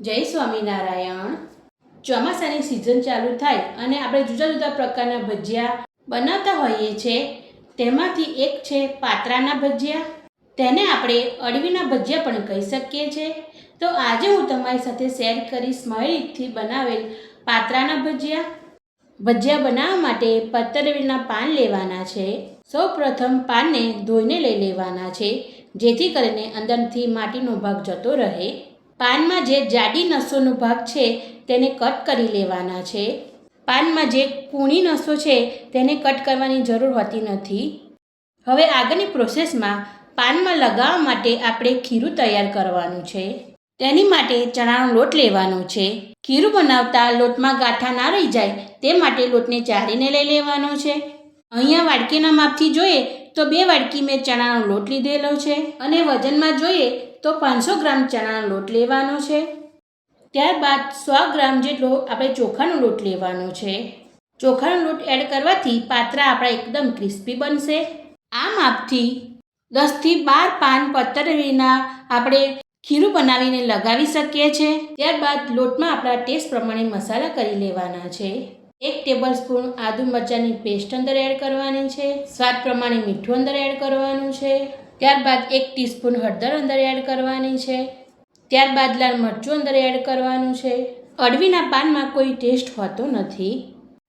જય સ્વામિનારાયણ। ચોમાસાની સિઝન ચાલુ થાય અને આપણે જુદા જુદા પ્રકારના ભજીયા બનાવતા હોઈએ છીએ। તેમાંથી એક છે પાત્રાના ભજીયા, તેને આપણે અળવીના ભજીયા પણ કહી શકીએ છીએ। તો આજે હું તમારી સાથે શેર કરીશ મારી રીતથી બનાવેલ પાત્રાના ભજીયા। ભજીયા બનાવવા માટે પત્તરવેલના પાન લેવાના છે। સૌપ્રથમ પાનને ધોઈને લઈ લેવાના છે, જેથી કરીને અંદરથી માટીનો ભાગ જતો રહે। પાનમાં જે જાડી નસોનો ભાગ છે તેને કટ કરી લેવાના છે। પાનમાં જે કૂણી નસો છે તેને કટ કરવાની જરૂર હોતી નથી। હવે આગળની પ્રોસેસમાં પાનમાં લગાવવા માટે આપણે ખીરું તૈયાર કરવાનું છે। તેની માટે ચણાનો લોટ લેવાનો છે। ખીરું બનાવતા લોટમાં ગાંઠા ના રહી જાય તે માટે લોટને ચાળીને લઈ લેવાનો છે। અહીંયા વાડકીના માપથી જોઈએ તો 2 વાડકી મેં ચણાનો લોટ લીધેલો છે અને વજનમાં જોઈએ તો 500 ગ્રામ ચણાનો લોટ લેવાનો છે। ત્યારબાદ 100 ગ્રામ જેટલો આપણે ચોખાનો લોટ લેવાનો છે। ચોખાનો લોટ એડ કરવાથી પાત્રા આપણા એકદમ ક્રિસ્પી બનશે। આ માપથી 10 થી 12 પાન પત્તરવેલના આપણે ખીરું બનાવીને લગાવી શકીએ છીએ। ત્યારબાદ લોટમાં આપણા ટેસ્ટ પ્રમાણે મસાલા કરી લેવાના છે। 1 ટેબલસ્પૂન આદુ મરચાંની પેસ્ટ અંદર એડ કરવાની છે। સ્વાદ પ્રમાણે મીઠું અંદર એડ કરવાનું છે। ત્યારબાદ 1 ટીસ્પૂન હળદર અંદર એડ કરવાની છે। ત્યારબાદ લાલ મરચું અંદર એડ કરવાનું છે। અળવીના પાનમાં કોઈ ટેસ્ટ હોતો નથી,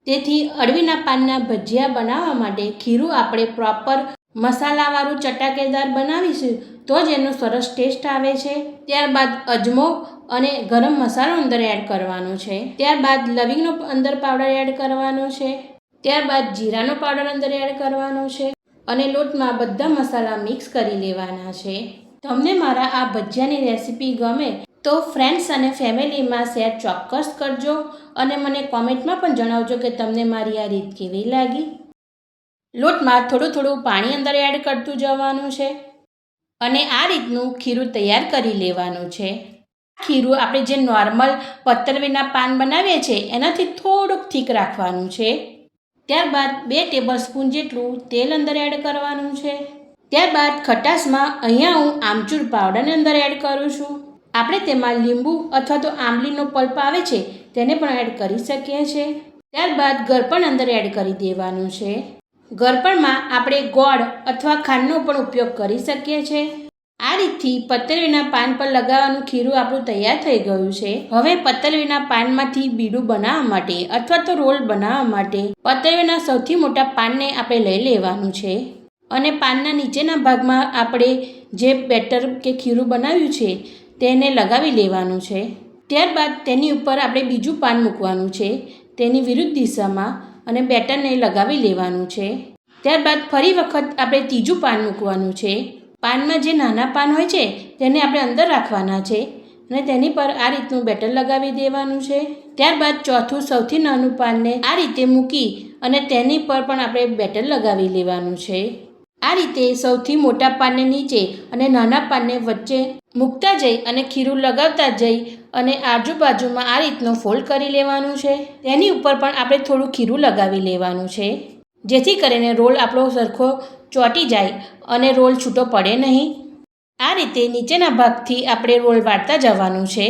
તેથી અળવીના પાનના ભજીયા બનાવવા માટે ખીરું આપણે પ્રોપર મસાલાવાળું ચટાકેદાર બનાવીશું તો જ એનો સરસ ટેસ્ટ આવે છે। ત્યારબાદ અજમો અને ગરમ મસાલો અંદર એડ કરવાનો છે। ત્યારબાદ લવિંગનો અંદર પાવડર એડ કરવાનો છે। ત્યારબાદ જીરાનો પાવડર અંદર એડ કરવાનો છે અને લોટમાં બધા મસાલા મિક્સ કરી લેવાના છે। તમને મારા આ ભજીયાની રેસીપી ગમે તો ફ્રેન્ડ્સ અને ફેમિલીમાં શેર ચોક્કસ કરજો અને મને કોમેન્ટમાં પણ જણાવજો કે તમને મારી આ રીત કેવી લાગી। લોટમાં થોડું થોડું પાણી અંદર એડ કરતું જવાનું છે અને આ રીતનું ખીરું તૈયાર કરી લેવાનું છે। ખીરું આપણે જે નોર્મલ પત્તરવેલના પાન બનાવીએ છીએ એનાથી થોડુંક થીક રાખવાનું છે। ત્યારબાદ 2 ટેબલસ્પૂન જેટલું તેલ અંદર એડ કરવાનું છે। ત્યારબાદ ખટાશમાં અહીંયા હું આમચૂર પાવડરને અંદર એડ કરું છું। આપણે તેમાં લીંબુ અથવા તો આંબલીનો પલ્પ આવે છે તેને પણ એડ કરી શકીએ છીએ। ત્યારબાદ ગળપણ અંદર એડ કરી દેવાનું છે। ગળપણમાં આપણે ગોળ અથવા ખાંડનો પણ ઉપયોગ કરી શકીએ છીએ। આ રીતથી પત્તરવેલના પાન પર લગાવવાનું ખીરું આપણું તૈયાર થઈ ગયું છે। હવે પત્તરવેલના પાનમાંથી બીડું બનાવવા માટે અથવા તો રોલ બનાવવા માટે પત્તરવેલના સૌથી મોટા પાનને આપણે લઈ લેવાનું છે અને પાનના નીચેના ભાગમાં આપણે જે બેટર કે ખીરું બનાવ્યું છે તેને લગાવી લેવાનું છે। ત્યારબાદ તેની ઉપર આપણે બીજું પાન મૂકવાનું છે તેની વિરુદ્ધ દિશામાં અને બેટરને લગાવી લેવાનું છે। ત્યારબાદ ફરી વખત આપણે ત્રીજું પાન મૂકવાનું છે। પાનમાં જે નાના પાન હોય છે તેને આપણે અંદર રાખવાના છે અને તેની પર આ રીતનું બેટર લગાવી દેવાનું છે। ત્યારબાદ ચોથું સૌથી નાનું પાનને આ રીતે મૂકી અને તેની પર પણ આપણે બેટર લગાવી લેવાનું છે। આ રીતે સૌથી મોટા પાનને નીચે અને નાના પાનને વચ્ચે મૂકતા જઈ અને ખીરું લગાવતા જઈ અને આજુબાજુમાં આ રીતનું ફોલ્ડ કરી લેવાનું છે। તેની ઉપર પણ આપણે થોડું ખીરું લગાવી લેવાનું છે, જેથી કરીને રોલ આપણો સરખો ચોંટી જાય અને રોલ છૂટો પડે નહીં। આ રીતે નીચેના ભાગથી આપણે રોલ વાળતા જવાનું છે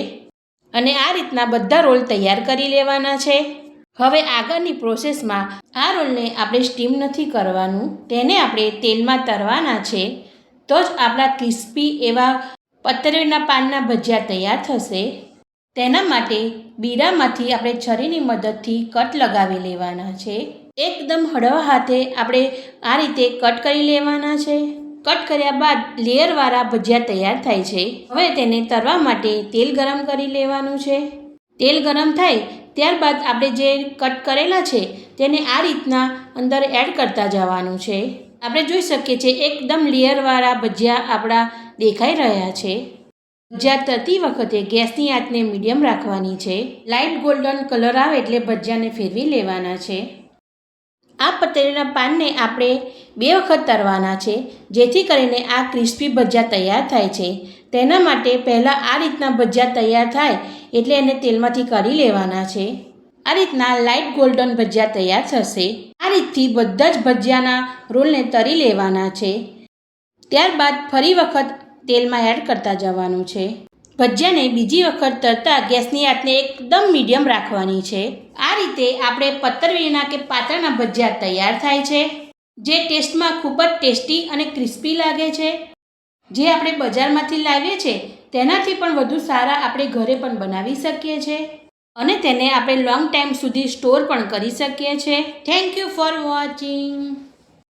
અને આ રીતના બધા રોલ તૈયાર કરી લેવાના છે। હવે આગળની પ્રોસેસમાં આ રોલને આપણે સ્ટીમ નથી કરવાનું, તેને આપણે તેલમાં તળવાના છે, તો જ આપણા ક્રિસ્પી એવા પત્તરવેલના પાનના ભજીયા તૈયાર થશે। તેના માટે બીડામાંથી આપણે છરીની મદદથી કટ લગાવી લેવાના છે। એકદમ હળવા હાથે આપણે આ રીતે કટ કરી લેવાના છે। કટ કર્યા બાદ લેયરવાળા ભજીયા તૈયાર થાય છે। હવે તેને તળવા માટે તેલ ગરમ કરી લેવાનું છે। તેલ ગરમ થાય ત્યારબાદ આપણે જે કટ કરેલા છે તેને આ રીતના અંદર એડ કરતા જવાનું છે। આપણે જોઈ શકીએ છીએ એકદમ લેયરવાળા ભજીયા આપણા દેખાઈ રહ્યા છે। ભજીયા તળતી વખતે ગેસની આંચને મીડિયમ રાખવાની છે। લાઇટ ગોલ્ડન કલર આવે એટલે ભજીયાને ફેરવી લેવાના છે। આ પત્તરવેલના પાનને આપણે 2 વખત તળવાના છે, જેથી કરીને આ ક્રિસ્પી ભજીયા તૈયાર થાય છે। તેના માટે પહેલાં આ રીતના ભજીયા તૈયાર થાય એટલે એને તેલમાંથી કાઢી લેવાના છે। આ રીતના લાઇટ ગોલ્ડન ભજીયા તૈયાર થશે। આ રીતથી બધા જ ભજીયાના રોલને તળી લેવાના છે। ત્યારબાદ ફરી વખત તેલમાં એડ કરતા જવાનું છે। ભજીયાને બીજી વખત તરતા ગેસની આંચને એકદમ મીડિયમ રાખવાની છે. આ રીતે આપણે પતરવેલીના કે પાત્રાના ભજીયા તૈયાર થાય છે, જે ટેસ્ટમાં ખૂબ જ ટેસ્ટી અને ક્રિસ્પી લાગે છે. જે આપણે બજારમાંથી લાવીએ છીએ તેનાથી પણ વધુ સારા આપણે ઘરે પણ બનાવી શકીએ છીએ અને તેને આપણે લોંગ ટાઈમ સુધી સ્ટોર પણ કરી શકીએ છીએ. Thank you for watching.